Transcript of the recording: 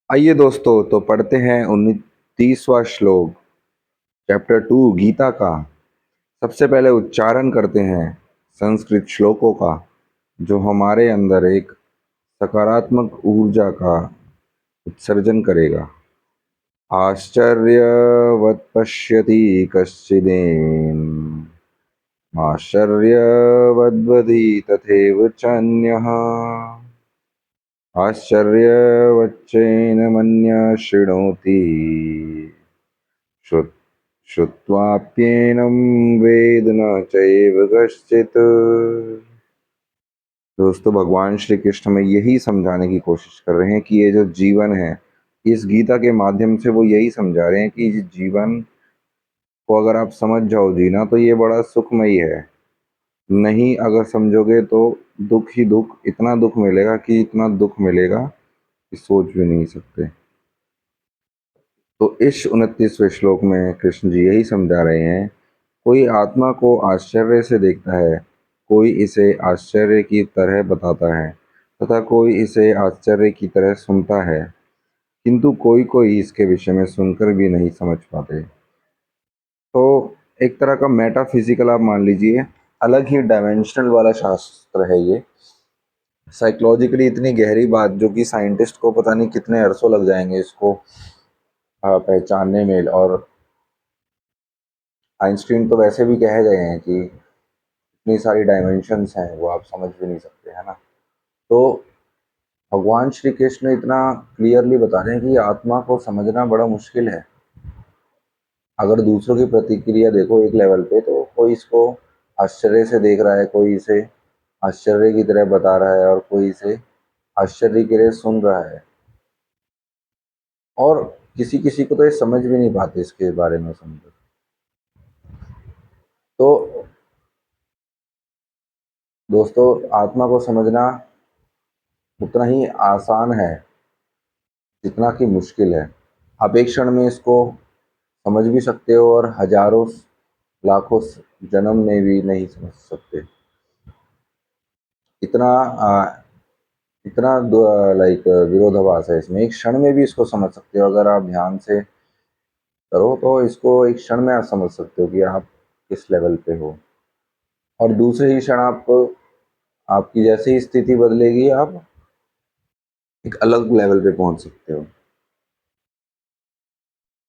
आइए दोस्तों, तो पढ़ते हैं 29वां श्लोक, चैप्टर 2 गीता का। सबसे पहले उच्चारण करते हैं संस्कृत श्लोकों का, जो हमारे अंदर एक सकारात्मक ऊर्जा का उत्सर्जन करेगा। आश्चर्यवत् पश्यति कश्चिदेन आश्चर्यवद्वदति तथैव चान्यः आश्चर्यवच्चैनमन्यः शृणोति श्रुत श्रुत्वाप्येनं वेद न चैव कश्चित्। दोस्तों, भगवान श्री कृष्ण में यही समझाने की कोशिश कर रहे हैं कि ये जो जीवन है, इस गीता के माध्यम से वो यही समझा रहे हैं कि इस जीवन को अगर आप समझ जाओ जीना, तो ये बड़ा सुखमयी है। नहीं अगर समझोगे तो दुख ही दुख, इतना दुख मिलेगा कि इतना दुख मिलेगा कि सोच भी नहीं सकते। तो इस 29वें श्लोक में कृष्ण जी यही समझा रहे हैं, कोई आत्मा को आश्चर्य से देखता है, कोई इसे आश्चर्य की तरह बताता है तथा कोई इसे आश्चर्य की तरह सुनता है, किंतु कोई कोई इसके विषय में सुनकर भी नहीं समझ पाते। तो एक तरह का मेटाफिजिकल आप मान लीजिए, अलग ही डायमेंशनल वाला शास्त्र है ये। साइकोलॉजिकली इतनी गहरी बात, जो कि साइंटिस्ट को पता नहीं कितने अरसों लग जाएंगे इसको पहचानने में। और आइंस्टीन तो वैसे भी कह गए हैं कि इतनी सारी डायमेंशंस हैं, वो आप समझ भी नहीं सकते, है ना। तो भगवान श्री कृष्ण इतना क्लियरली बता रहे हैं कि आत्मा को समझना बड़ा मुश्किल है। अगर दूसरों की प्रतिक्रिया देखो एक लेवल पे, तो कोई इसको आश्चर्य से देख रहा है, कोई इसे आश्चर्य की तरह बता रहा है, और कोई इसे आश्चर्य की तरह सुन रहा है, और किसी किसी को तो ये समझ भी नहीं पाते इसके बारे में समझो। तो दोस्तों, आत्मा को समझना उतना ही आसान है जितना कि मुश्किल है। आप एक क्षण में इसको समझ भी सकते हो, और हजारों लाखों जन्म में भी नहीं समझ सकते। इतना इतना लाइक विरोधाभास है इसमें। एक क्षण में भी इसको समझ सकते हो, अगर आप ध्यान से करो तो इसको एक क्षण में आप समझ सकते हो कि आप किस लेवल पे हो, और दूसरे ही क्षण आपको, आपकी जैसे ही स्थिति बदलेगी, आप एक अलग लेवल पे पहुंच सकते हो।